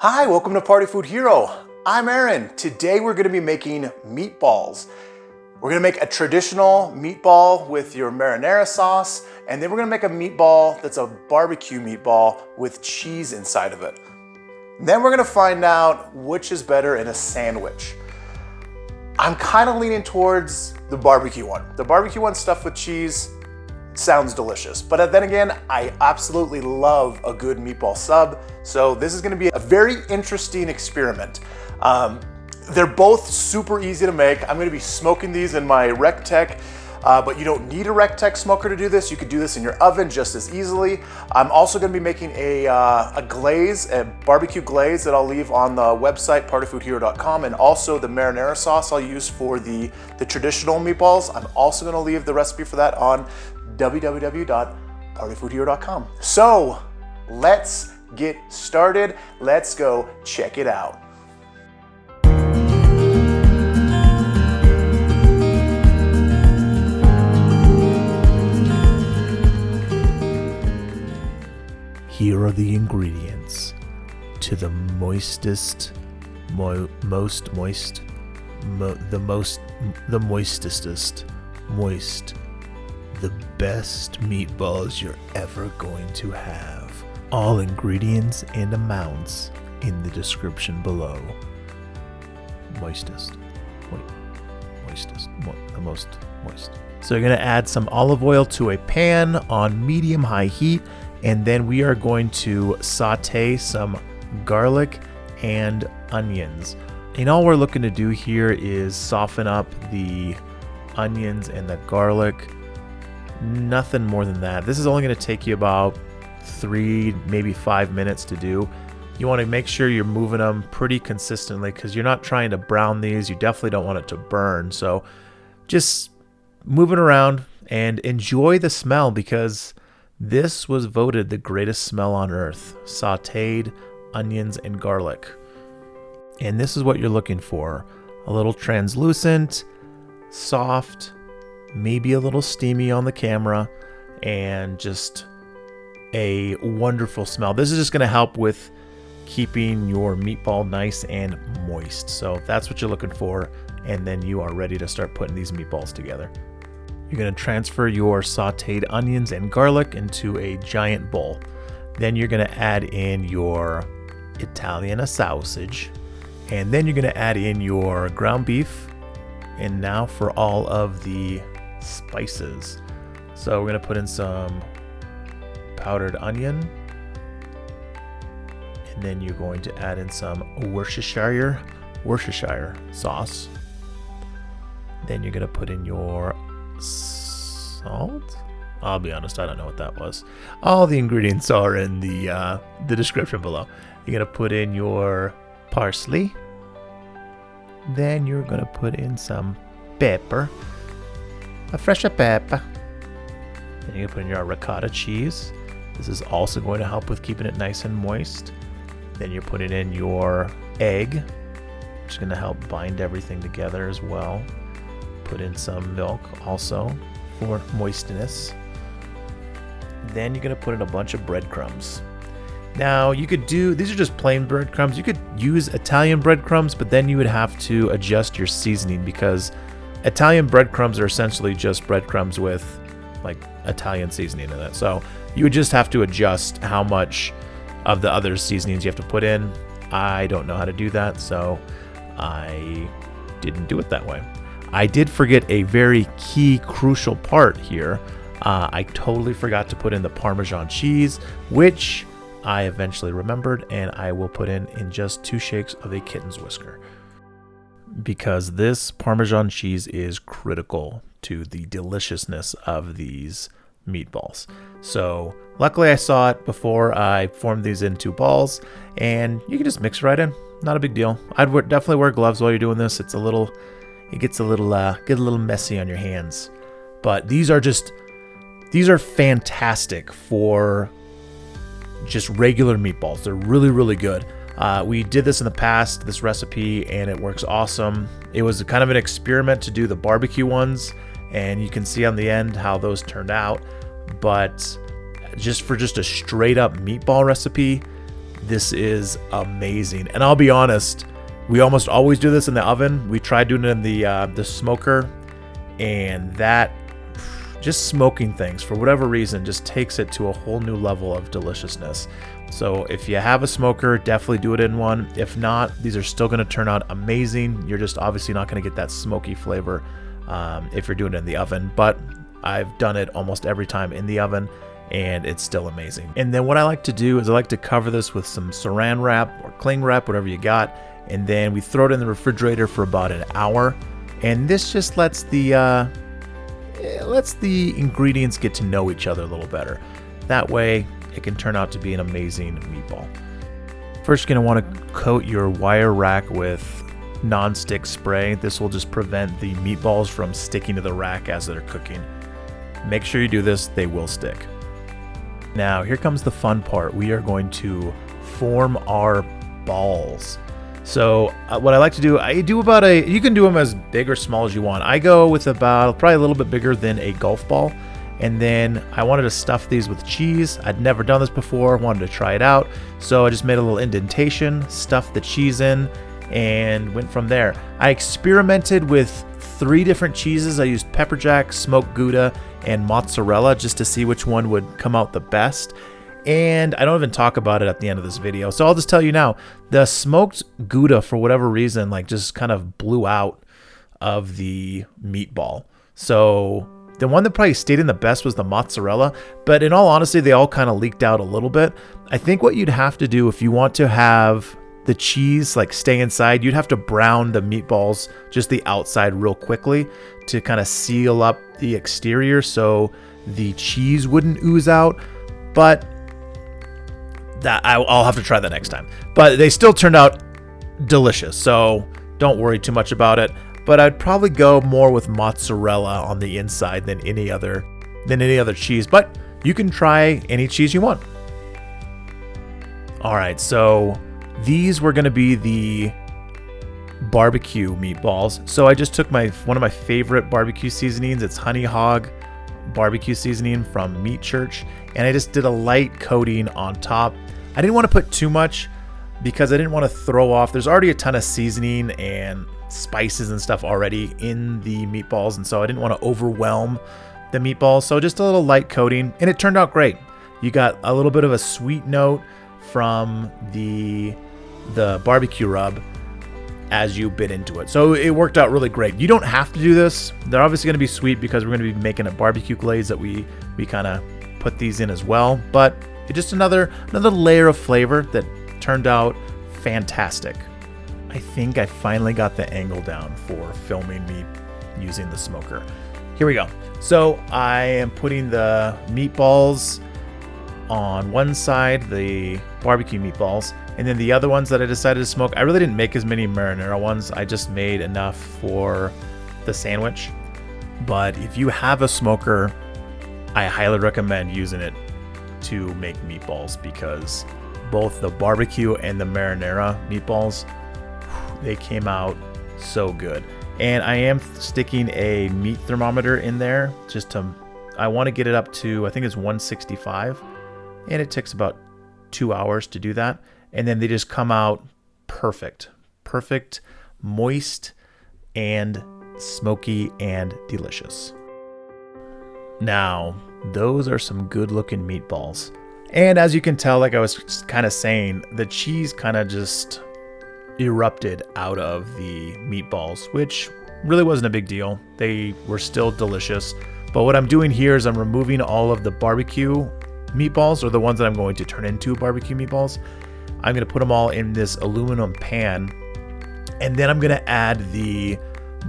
Hi, welcome to Party Food Hero. I'm Aaron. Today we're going to be making meatballs. We're going to make a traditional meatball with your marinara sauce, and then we're going to make a meatball that's a barbecue meatball with cheese inside of it. Then we're going to find out which is better in a sandwich. I'm kind of leaning towards the barbecue one. The barbecue one stuffed with cheese sounds delicious, but then again, I absolutely love a good meatball sub. So this is gonna be a very interesting experiment. They're both super easy to make. I'm gonna be smoking these in my Recteq, but you don't need a Recteq smoker to do this. You could do this in your oven just as easily. I'm also gonna be making a glaze, a barbecue glaze that I'll leave on the website, partyfoodhero.com, and also the marinara sauce I'll use for the traditional meatballs. I'm also gonna leave the recipe for that on www.partyfoodhero.com. So let's get started. Let's go check it out. Here are the ingredients to the moistest, moist, the best meatballs you're ever going to have. All ingredients and amounts in the description below. The most moist. So you're gonna add some olive oil to a pan on medium-high heat, and then we are going to saute some garlic and onions. And all we're looking to do here is soften up the onions and the garlic. Nothing more than that. This is only going to take you about 3, maybe 5 minutes to do. You want to make sure you're moving them pretty consistently because you're not trying to brown these. You definitely don't want it to burn. So just move it around and enjoy the smell, because this was voted the greatest smell on earth. Sauteed onions and garlic. And this is what you're looking for. A little translucent, soft, maybe a little steamy on the camera, and just a wonderful smell. This is just going to help with keeping your meatball nice and moist. So that's what you're looking for, and then you are ready to start putting these meatballs together. You're going to transfer your sauteed onions and garlic into a giant bowl. Then you're going to add in your Italian sausage, and then you're going to add in your ground beef. And now for all of the spices. So we're going to put in some powdered onion, and then you're going to add in some Worcestershire sauce. Then you're going to put in your salt. I'll be honest, I don't know what that was. All the ingredients are in the description below. You're going to put in your parsley. Then you're going to put in some pepper. A fresh pepper. Then you're going to put in your ricotta cheese. This is also going to help with keeping it nice and moist. Then you're putting in your egg, which is going to help bind everything together as well. Put in some milk also for moistness. Then you're going to put in a bunch of breadcrumbs. Now you could do, these are just plain breadcrumbs. You could use Italian breadcrumbs, but then you would have to adjust your seasoning, because Italian breadcrumbs are essentially just breadcrumbs with like Italian seasoning in it. So you would just have to adjust how much of the other seasonings you have to put in. I don't know how to do that, so I didn't do it that way. I did forget a very key, crucial part here. I totally forgot to put in the Parmesan cheese, which I eventually remembered, and I will put in just 2 shakes of a kitten's whisker, because this Parmesan cheese is critical to the deliciousness of these meatballs. So luckily I saw it before I formed these into balls, and you can just mix it right in. Not a big deal. I'd definitely wear gloves while you're doing this. It gets a little messy on your hands, but these are fantastic for just regular meatballs. They're really, really good. We did this in the past, this recipe, and it works awesome. It was kind of an experiment to do the barbecue ones, and you can see on the end how those turned out. But just for a straight up meatball recipe, This is amazing. And I'll be honest, we almost always do this in the oven. We tried doing it in the smoker, and that just smoking things for whatever reason just takes it to a whole new level of deliciousness. So if you have a smoker, definitely do it in one. If not, these are still going to turn out amazing. You're just obviously not going to get that smoky flavor if you're doing it in the oven, but I've done it almost every time in the oven, and it's still amazing. And then what I like to do is I like to cover this with some saran wrap or cling wrap, whatever you got, and then we throw it in the refrigerator for about an hour, and this just lets the ingredients get to know each other a little better. That way it can turn out to be an amazing meatball. First, you're going to want to coat your wire rack with non-stick spray. This will just prevent the meatballs from sticking to the rack as they're cooking. Make sure you do this, they will stick. Now here comes the fun part. We are going to form our balls. So what I like to do, you can do them as big or small as you want. I go with about probably a little bit bigger than a golf ball. And then I wanted to stuff these with cheese. I'd never done this before, wanted to try it out. So I just made a little indentation, stuffed the cheese in, and went from there. I experimented with 3 different cheeses. I used pepper jack, smoked Gouda, and mozzarella just to see which one would come out the best. And I don't even talk about it at the end of this video. So I'll just tell you now, the smoked Gouda, for whatever reason, like just kind of blew out of the meatball. So the one that probably stayed in the best was the mozzarella, but in all honesty, they all kind of leaked out a little bit. I think what you'd have to do if you want to have the cheese like stay inside, you'd have to brown the meatballs, just the outside real quickly to kind of seal up the exterior so the cheese wouldn't ooze out. But that I'll have to try that next time. But they still turned out delicious, so don't worry too much about it. But I'd probably go more with mozzarella on the inside than any other cheese. But you can try any cheese you want. All right, so these were going to be the barbecue meatballs. So I just took one of my favorite barbecue seasonings. It's Honey Hog barbecue seasoning from Meat Church, and I just did a light coating on top. I didn't want to put too much because I didn't want to throw off. There's already a ton of seasoning and spices and stuff already in the meatballs, and so I didn't want to overwhelm the meatballs. So just a little light coating, and it turned out great. You got a little bit of a sweet note from the barbecue rub as you bit into it. So it worked out really great. You don't have to do this. They're obviously going to be sweet because we're going to be making a barbecue glaze that we kind of put these in as well. But it's just another layer of flavor that turned out fantastic. I think I finally got the angle down for filming me using the smoker. Here we go. So I am putting the meatballs on one side, the barbecue meatballs, and then the other ones that I decided to smoke. I really didn't make as many marinara ones. I just made enough for the sandwich. But if you have a smoker, I highly recommend using it to make meatballs, because both the barbecue and the marinara meatballs, they came out so good. And I am sticking a meat thermometer in there I want to get it up to, I think it's 165, and it takes about 2 hours to do that. And then they just come out perfect, moist and smoky and delicious. Now, those are some good looking meatballs. And as you can tell, like I was kind of saying, the cheese kind of just erupted out of the meatballs, which really wasn't a big deal. They were still delicious. But what I'm doing here is I'm removing all of the barbecue meatballs, or the ones that I'm going to turn into barbecue meatballs. I'm going to put them all in this aluminum pan, and then I'm going to add the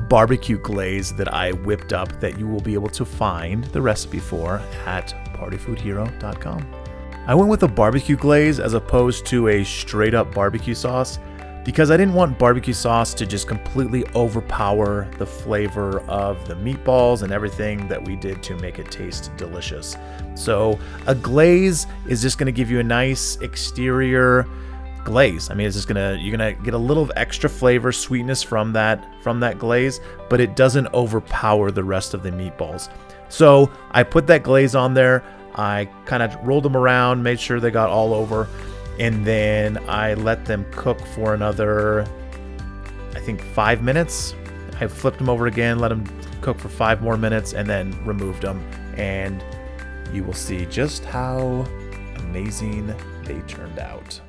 barbecue glaze that I whipped up, that you will be able to find the recipe for at partyfoodhero.com. I went with a barbecue glaze as opposed to a straight up barbecue sauce, because I didn't want barbecue sauce to just completely overpower the flavor of the meatballs and everything that we did to make it taste delicious. So a glaze is just going to give you a nice exterior glaze. I mean, it's just you're gonna get a little of extra flavor, sweetness from that glaze, but it doesn't overpower the rest of the meatballs. So I put that glaze on there. I kind of rolled them around, made sure they got all over, and then I let them cook for another, I think, 5 minutes. I flipped them over again, let them cook for 5 more minutes, and then removed them. And you will see just how amazing they turned out.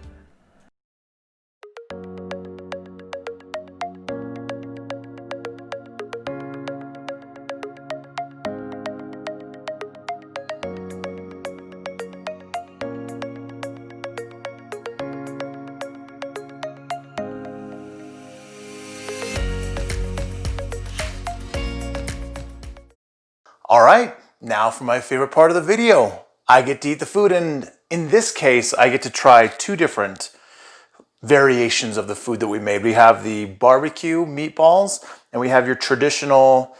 All right, now for my favorite part of the video. I get to eat the food, and in this case, I get to try 2 different variations of the food that we made. We have the barbecue meatballs, and we have your traditional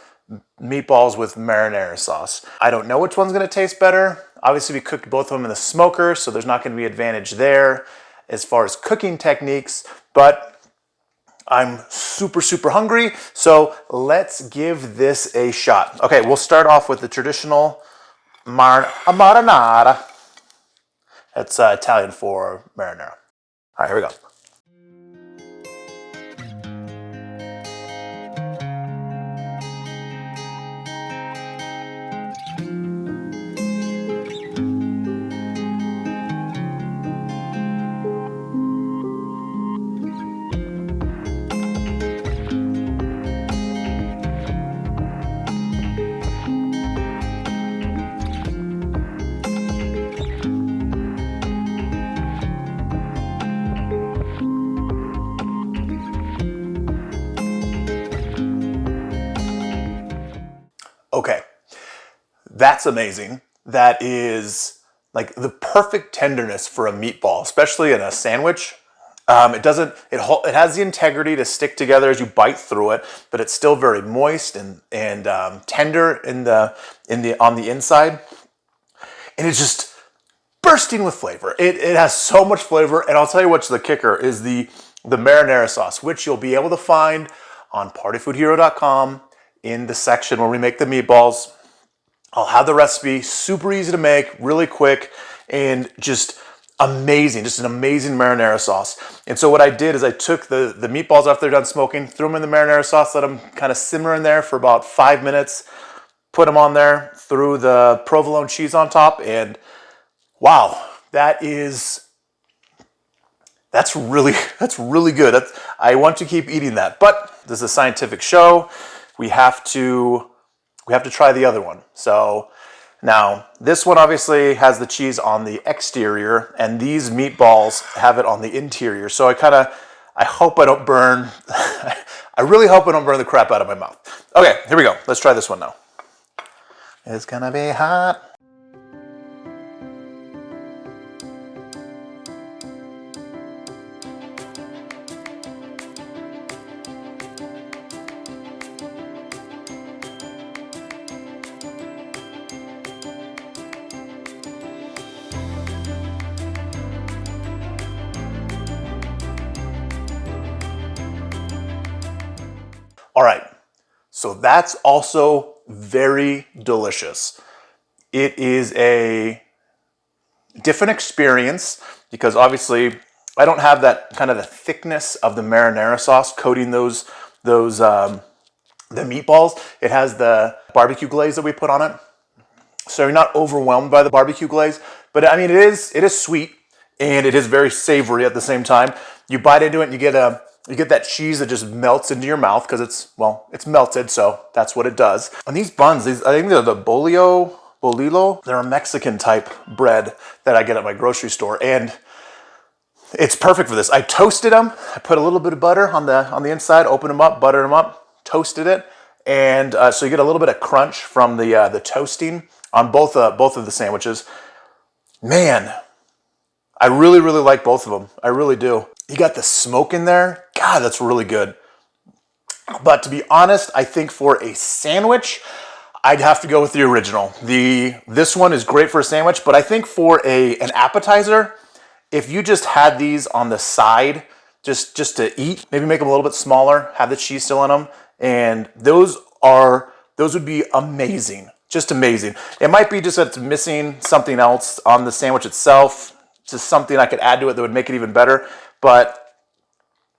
meatballs with marinara sauce. I don't know which one's gonna taste better. Obviously, we cooked both of them in the smoker, so there's not gonna be advantage there as far as cooking techniques, but I'm super hungry, so let's give this a shot. Okay, we'll start off with the traditional marinara. That's Italian for marinara. All right, here we go. Okay, that's amazing. That is like the perfect tenderness for a meatball, especially in a sandwich. It has the integrity to stick together as you bite through it, but it's still very moist and tender on the inside, and it's just bursting with flavor. It has so much flavor, and I'll tell you what's the kicker is the marinara sauce, which you'll be able to find on partyfoodhero.com. in the section where we make the meatballs. I'll have the recipe, super easy to make, really quick, and just amazing, just an amazing marinara sauce. And so what I did is I took the meatballs after they're done smoking, threw them in the marinara sauce, let them kind of simmer in there for about 5 minutes, put them on there, threw the provolone cheese on top, and wow, that's really good. I want to keep eating that, but this is a scientific show. We have to try the other one. So now this one obviously has the cheese on the exterior, and these meatballs have it on the interior. So I hope I don't burn. I really hope I don't burn the crap out of my mouth. Okay, here we go. Let's try this one now. It's gonna be hot. All right, so that's also very delicious. It is a different experience because obviously I don't have that kind of the thickness of the marinara sauce coating the meatballs. It has the barbecue glaze that we put on it, so you're not overwhelmed by the barbecue glaze. But I mean, it is sweet and it is very savory at the same time. You bite into it and you get that cheese that just melts into your mouth because it's melted, so that's what it does. And these buns, I think they're the bolillo. They're a Mexican type bread that I get at my grocery store, and it's perfect for this. I toasted them. I put a little bit of butter on the inside, opened them up, buttered them up, toasted it, and so you get a little bit of crunch from the toasting on both of the sandwiches. Man, I really like both of them. I really do. You got the smoke in there. God, that's really good. But to be honest, I think for a sandwich, I'd have to go with the original. This one is great for a sandwich, but I think for an appetizer, if you just had these on the side, just to eat, maybe make them a little bit smaller, have the cheese still in them, and those would be amazing. Just amazing. It might be just that it's missing something else on the sandwich itself. just something I could add to it that would make it even better. But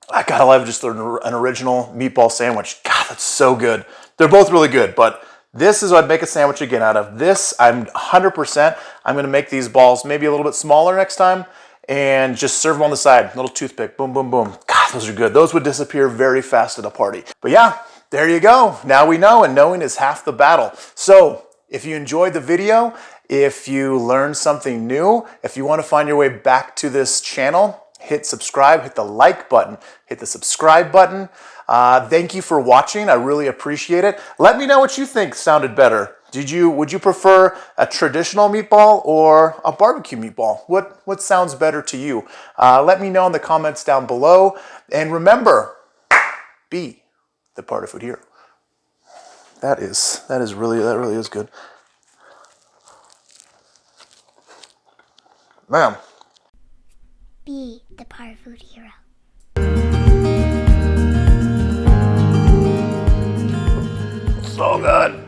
I gotta love just an original meatball sandwich. God, that's so good. They're both really good, but this is what I'd make a sandwich again out of. This, I'm 100%, I'm gonna make these balls maybe a little bit smaller next time and just serve them on the side. Little toothpick, boom, boom, boom. God, those are good. Those would disappear very fast at a party. But yeah, there you go. Now we know, and knowing is half the battle. So if you enjoyed the video, if you learned something new, if you want to find your way back to this channel, hit subscribe, hit the like button, hit the subscribe button. Thank you for watching. I really appreciate it. Let me know what you think sounded better. Would you prefer a traditional meatball or a barbecue meatball? What sounds better to you? Let me know in the comments down below. And remember, be the Party Food Hero. That really is good. Man. Be the Party Food Hero. So good.